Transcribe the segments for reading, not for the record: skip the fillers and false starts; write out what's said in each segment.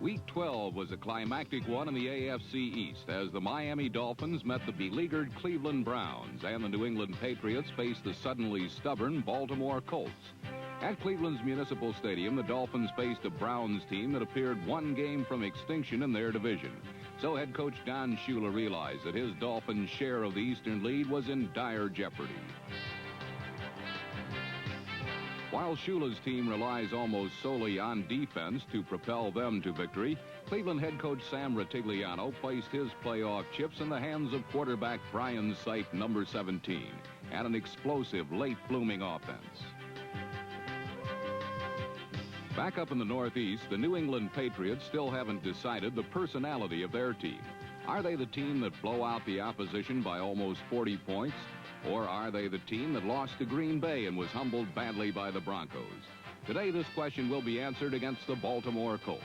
Week 12 was a climactic one in the AFC East as the Miami Dolphins met the beleaguered Cleveland Browns and the New England Patriots faced the suddenly stubborn Baltimore Colts. At Cleveland's Municipal Stadium, the Dolphins faced a Browns team that appeared one game from extinction in their division. So head coach Don Shula realized that his Dolphins' share of the Eastern lead was in dire jeopardy. While Shula's team relies almost solely on defense to propel them to victory, Cleveland head coach Sam Ratigliano placed his playoff chips in the hands of quarterback Brian Sipe, number 17, and an explosive late-blooming offense. Back up in the Northeast, the New England Patriots still haven't decided the personality of their team. Are they the team that blow out the opposition by almost 40 points? Or are they the team that lost to Green Bay and was humbled badly by the Broncos? Today, this question will be answered against the Baltimore Colts.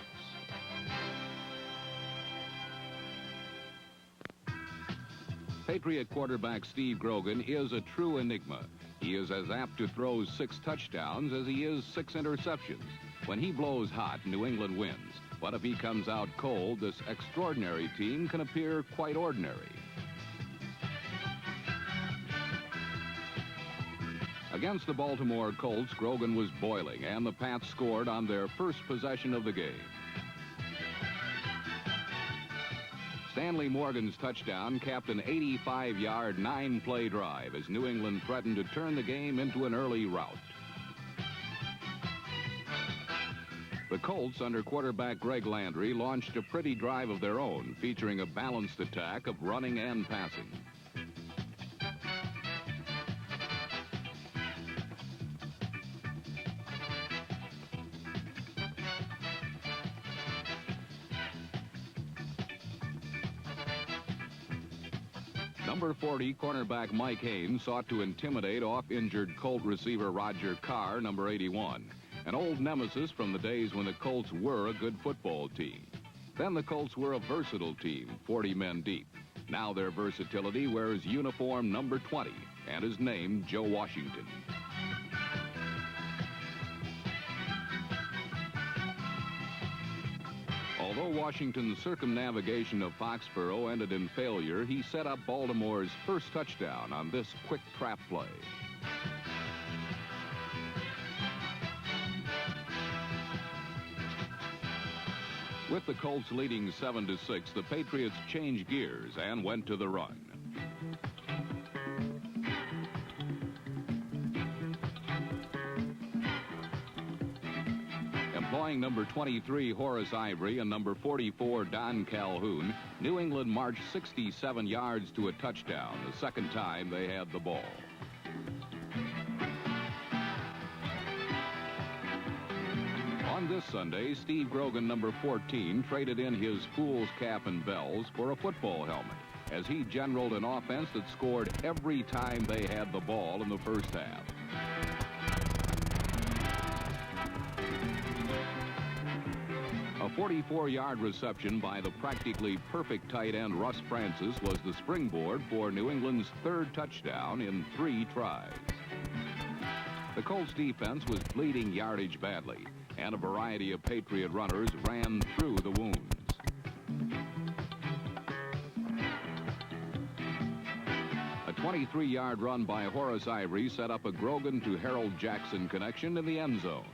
Patriot quarterback Steve Grogan is a true enigma. He is as apt to throw 6 touchdowns as he is 6 interceptions. When he blows hot, New England wins. But if he comes out cold, this extraordinary team can appear quite ordinary. Against the Baltimore Colts, Grogan was boiling, and the Pats scored on their first possession of the game. Stanley Morgan's touchdown capped an 85-yard, 9-play drive as New England threatened to turn the game into an early rout. The Colts, under quarterback Greg Landry, launched a pretty drive of their own, featuring a balanced attack of running and passing. Number 40 cornerback Mike Haynes sought to intimidate off-injured Colt receiver Roger Carr, number 81, an old nemesis from the days when the Colts were a good football team. Then the Colts were a versatile team, 40 men deep. Now their versatility wears uniform number 20 and is named Joe Washington. Although Washington's circumnavigation of Foxborough ended in failure, he set up Baltimore's first touchdown on this quick trap play. With the Colts leading 7-6, the Patriots changed gears and went to the run. Employing number 23 Horace Ivory and number 44 Don Calhoun, New England marched 67 yards to a touchdown, the second time they had the ball. On this Sunday, Steve Grogan, number 14, traded in his fool's cap and bells for a football helmet as he generaled an offense that scored every time they had the ball in the first half. A 44-yard reception by the practically perfect tight end Russ Francis was the springboard for New England's third touchdown in 3 tries. The Colts defense was bleeding yardage badly, and a variety of Patriot runners ran through the wounds. A 23-yard run by Horace Ivory set up a Grogan to Harold Jackson connection in the end zone.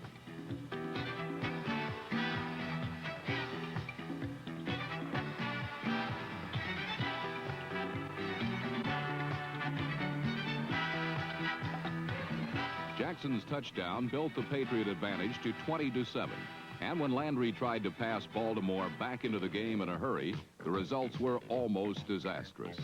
Jackson's touchdown built the Patriot advantage to 20-7. And when Landry tried to pass Baltimore back into the game in a hurry, the results were almost disastrous.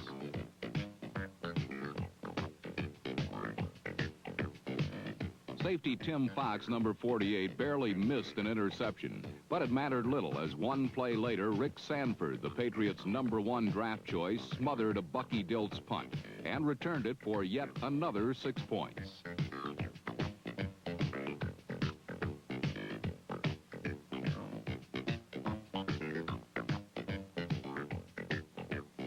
Safety Tim Fox, number 48, barely missed an interception, but it mattered little as one play later, Rick Sanford, the Patriots' number 1 draft choice, smothered a Bucky Dilts punt and returned it for yet another 6 points.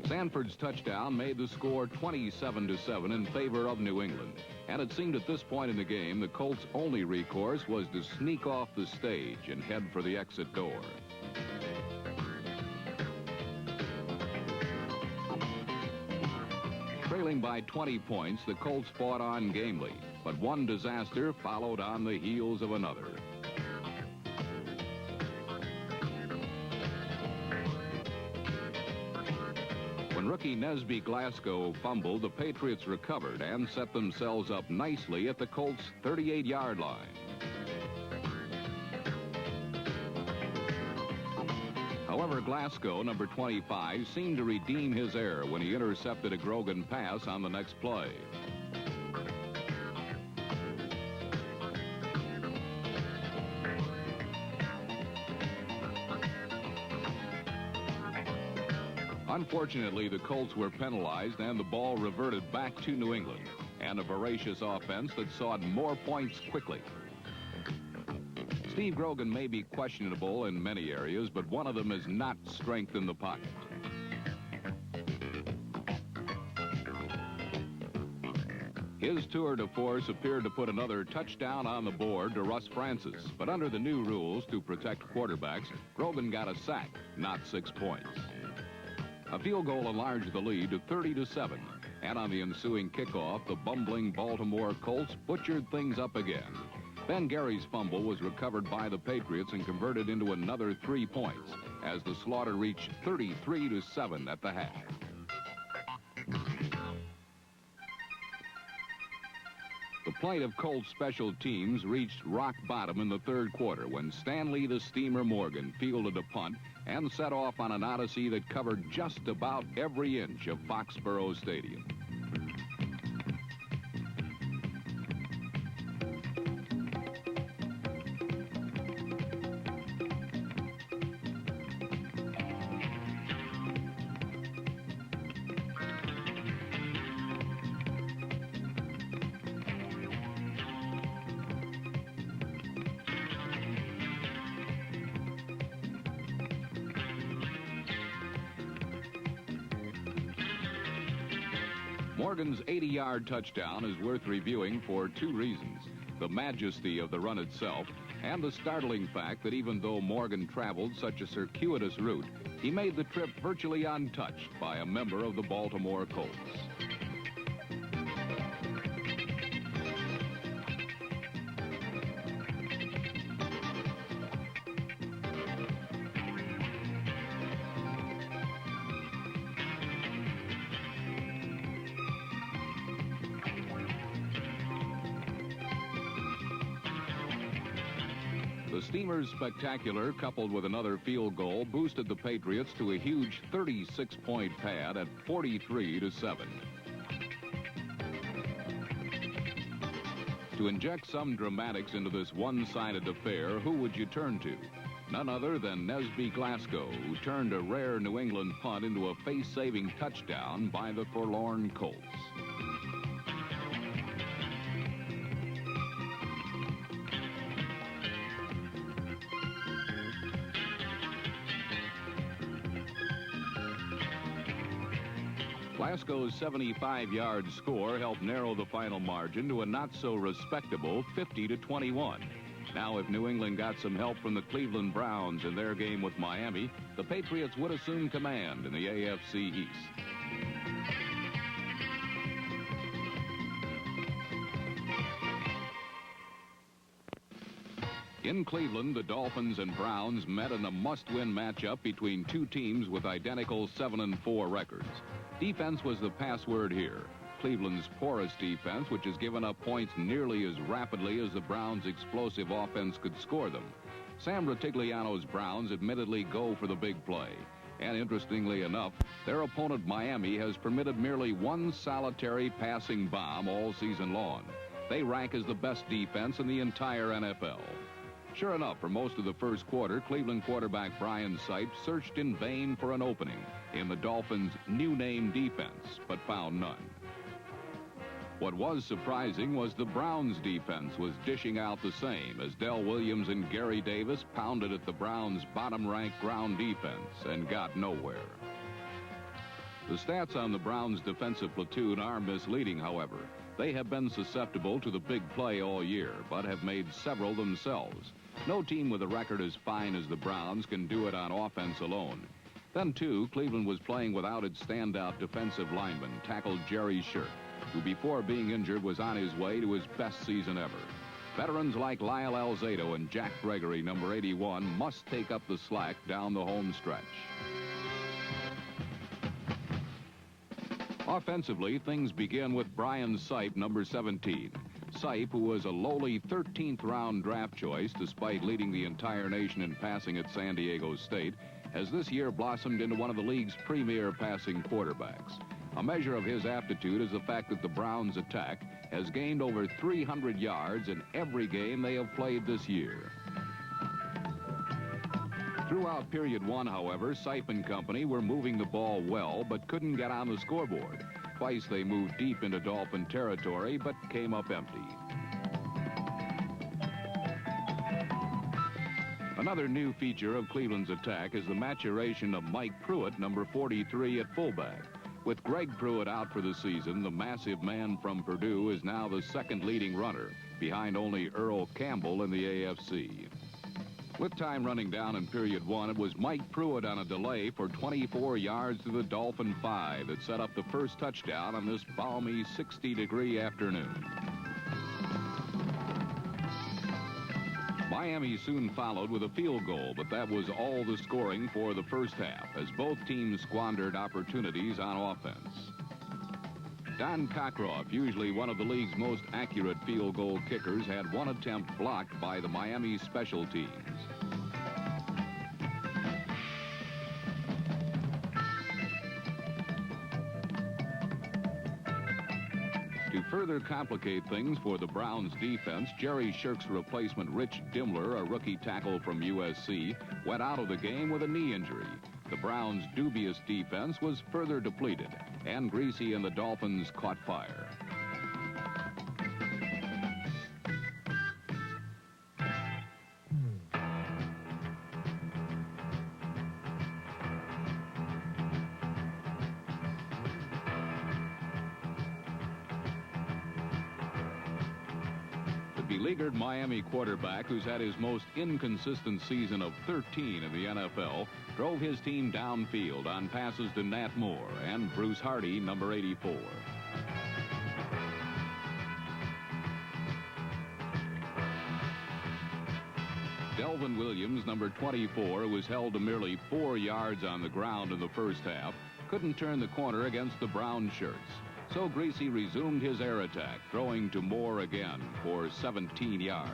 Sanford's touchdown made the score 27-7 in favor of New England. And it seemed at this point in the game, the Colts' only recourse was to sneak off the stage and head for the exit door. Trailing by 20 points, the Colts fought on gamely, but one disaster followed on the heels of another. When rookie Nesby Glasgow fumbled, the Patriots recovered and set themselves up nicely at the Colts' 38-yard line. However, Glasgow, number 25, seemed to redeem his error when he intercepted a Grogan pass on the next play. Unfortunately, the Colts were penalized and the ball reverted back to New England, and a voracious offense that sought more points quickly. Steve Grogan may be questionable in many areas, but one of them is not strength in the pocket. His tour de force appeared to put another touchdown on the board to Russ Francis, but under the new rules to protect quarterbacks, Grogan got a sack, not 6 points. A field goal enlarged the lead to 30-7, and on the ensuing kickoff, the bumbling Baltimore Colts butchered things up again. Ben Gary's fumble was recovered by the Patriots and converted into another 3 points as the slaughter reached 33-7 at the half. The plight of Colts special teams reached rock bottom in the third quarter when Stanley the Steamer Morgan fielded a punt and set off on an odyssey that covered just about every inch of Foxborough Stadium. Morgan's 80-yard touchdown is worth reviewing for two reasons: the majesty of the run itself and the startling fact that even though Morgan traveled such a circuitous route, he made the trip virtually untouched by a member of the Baltimore Colts. The Steamers' spectacular, coupled with another field goal, boosted the Patriots to a huge 36-point pad at 43-7. To inject some dramatics into this one-sided affair, who would you turn to? None other than Nesby Glasgow, who turned a rare New England punt into a face-saving touchdown by the forlorn Colts. Glasgow's 75-yard score helped narrow the final margin to a not-so-respectable 50-21. Now, if New England got some help from the Cleveland Browns in their game with Miami, the Patriots would assume command in the AFC East. In Cleveland, the Dolphins and Browns met in a must-win matchup between two teams with identical 7-4 records. Defense was the password here. Cleveland's porous defense, which has given up points nearly as rapidly as the Browns' explosive offense could score them. Sam Rutigliano's Browns admittedly go for the big play. And interestingly enough, their opponent Miami has permitted merely one solitary passing bomb all season long. They rank as the best defense in the entire NFL. Sure enough, for most of the first quarter, Cleveland quarterback Brian Sipes searched in vain for an opening in the Dolphins' new name defense, but found none. What was surprising was the Browns' defense was dishing out the same as Del Williams and Gary Davis pounded at the Browns' bottom-ranked ground defense and got nowhere. The stats on the Browns' defensive platoon are misleading, however. They have been susceptible to the big play all year, but have made several themselves. No team with a record as fine as the Browns can do it on offense alone. Then, too, Cleveland was playing without its standout defensive lineman, tackle Jerry Shirk, who before being injured was on his way to his best season ever. Veterans like Lyle Alzado and Jack Gregory, number 81, must take up the slack down the home stretch. Offensively, things begin with Brian Sipe, number 17. Sipe, who was a lowly 13th round draft choice despite leading the entire nation in passing at San Diego State, has this year blossomed into one of the league's premier passing quarterbacks. A measure of his aptitude is the fact that the Browns' attack has gained over 300 yards in every game they have played this year. Throughout period one, however, Sipe and company were moving the ball well, but couldn't get on the scoreboard. Twice they moved deep into Dolphin territory, but came up empty. Another new feature of Cleveland's attack is the maturation of Mike Pruitt, number 43, at fullback. With Greg Pruitt out for the season, the massive man from Purdue is now the second leading runner, behind only Earl Campbell in the AFC. With time running down in period one, it was Mike Pruitt on a delay for 24 yards to the Dolphin 5 that set up the first touchdown on this balmy 60-degree afternoon. Miami soon followed with a field goal, but that was all the scoring for the first half, as both teams squandered opportunities on offense. Don Cockroft, usually one of the league's most accurate field goal kickers, had one attempt blocked by the Miami special teams. To further complicate things for the Browns defense, Jerry Shirk's replacement, Rich Dimler, a rookie tackle from USC, went out of the game with a knee injury. The Browns' dubious defense was further depleted, and Greasy and the Dolphins caught fire. Beleaguered Miami quarterback, who's had his most inconsistent season of 13 in the NFL, drove his team downfield on passes to Nat Moore and Bruce Hardy, number 84. Delvin Williams, number 24, who was held to merely 4 yards on the ground in the first half, couldn't turn the corner against the brown shirts. So Greasy resumed his air attack, throwing to Moore again for 17 yards.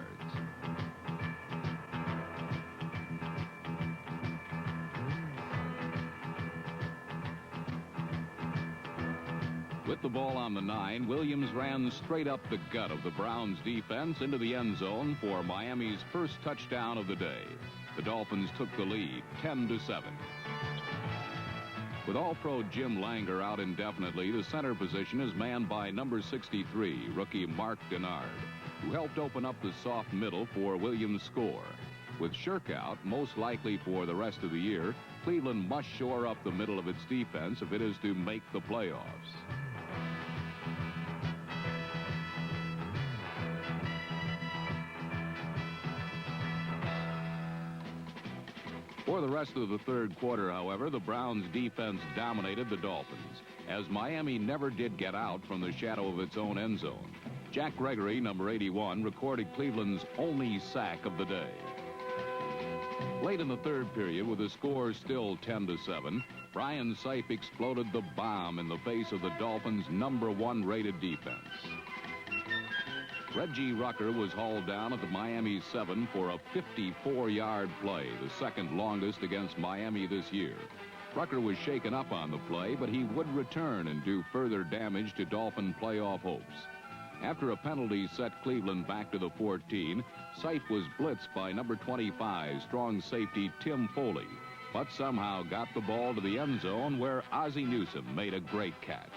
With the ball on the 9, Williams ran straight up the gut of the Browns' defense into the end zone for Miami's first touchdown of the day. The Dolphins took the lead, 10-7. With All-Pro Jim Langer out indefinitely, the center position is manned by number 63, rookie Mark Denard, who helped open up the soft middle for Williams' score. With Shirk out, most likely for the rest of the year, Cleveland must shore up the middle of its defense if it is to make the playoffs. For the rest of the third quarter, however, the Browns' defense dominated the Dolphins, as Miami never did get out from the shadow of its own end zone. Jack Gregory, number 81, recorded Cleveland's only sack of the day. Late in the third period, with the score still 10-7, Brian Sipe exploded the bomb in the face of the Dolphins' number 1 rated defense. Reggie Rucker was hauled down at the Miami 7 for a 54-yard play, the second longest against Miami this year. Rucker was shaken up on the play, but he would return and do further damage to Dolphin playoff hopes. After a penalty set Cleveland back to the 14, Sipe was blitzed by number 25, strong safety Tim Foley, but somehow got the ball to the end zone where Ozzie Newsome made a great catch.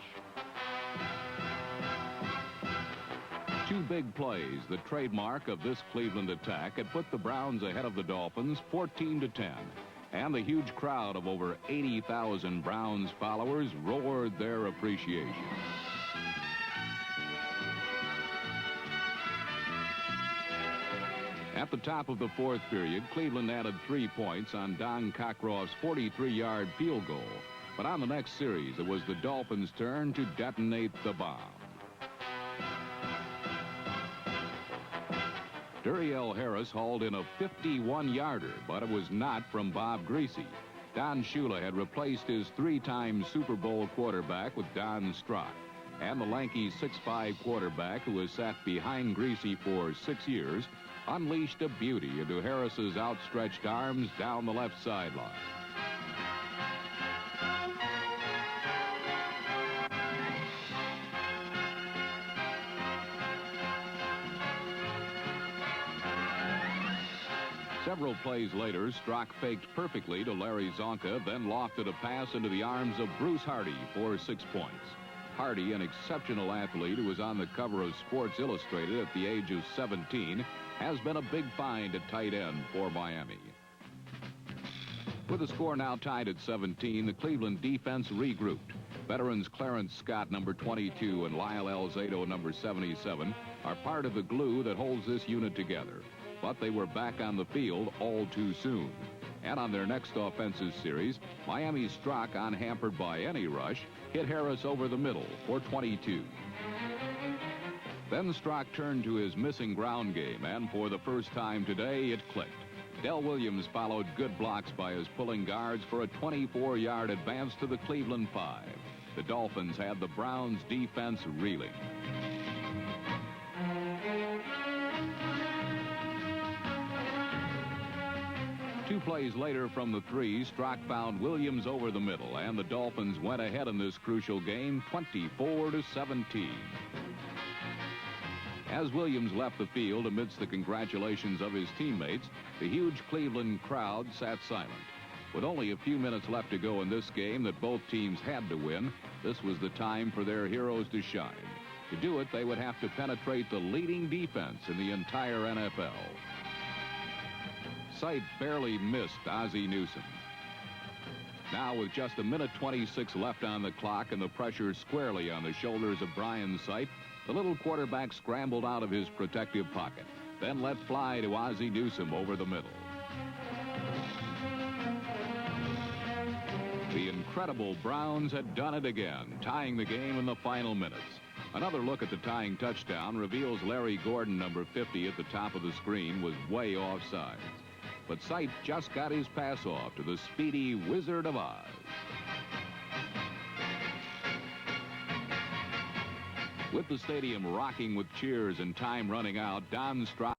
2 big plays, the trademark of this Cleveland attack, had put the Browns ahead of the Dolphins 14-10. And the huge crowd of over 80,000 Browns followers roared their appreciation. At the top of the fourth period, Cleveland added 3 points on Don Cockroft's 43-yard field goal. But on the next series, it was the Dolphins' turn to detonate the bomb. Duriel Harris hauled in a 51-yarder, but it was not from Bob Greasy. Don Shula had replaced his 3-time Super Bowl quarterback with Don Strock. And the lanky 6'5" quarterback, who has sat behind Greasy for 6 years, unleashed a beauty into Harris's outstretched arms down the left sideline. Several plays later, Strock faked perfectly to Larry Zonka, then lofted a pass into the arms of Bruce Hardy for 6 points. Hardy, an exceptional athlete who was on the cover of Sports Illustrated at the age of 17, has been a big find at tight end for Miami. With the score now tied at 17, the Cleveland defense regrouped. Veterans Clarence Scott, number 22, and Lyle Alzado, number 77, are part of the glue that holds this unit together. But they were back on the field all too soon. And on their next offensive series, Miami's Strock, unhampered by any rush, hit Harris over the middle for 22. Then Strock turned to his missing ground game, and for the first time today, it clicked. Del Williams followed good blocks by his pulling guards for a 24-yard advance to the Cleveland 5. The Dolphins had the Browns' defense reeling. Two plays later from the 3, Strock found Williams over the middle, and the Dolphins went ahead in this crucial game 24-17. As Williams left the field amidst the congratulations of his teammates, the huge Cleveland crowd sat silent. With only a few minutes left to go in this game that both teams had to win, this was the time for their heroes to shine. To do it, they would have to penetrate the leading defense in the entire NFL. Sight barely missed Ozzie Newsome. Now, with just a minute 26 left on the clock and the pressure squarely on the shoulders of Brian Sight, the little quarterback scrambled out of his protective pocket, then let fly to Ozzie Newsome over the middle. The incredible Browns had done it again, tying the game in the final minutes. Another look at the tying touchdown reveals Larry Gordon, number 50, at the top of the screen, was way offside. But Sight just got his pass off to the speedy Wizard of Oz. With the stadium rocking with cheers and time running out, Don Strock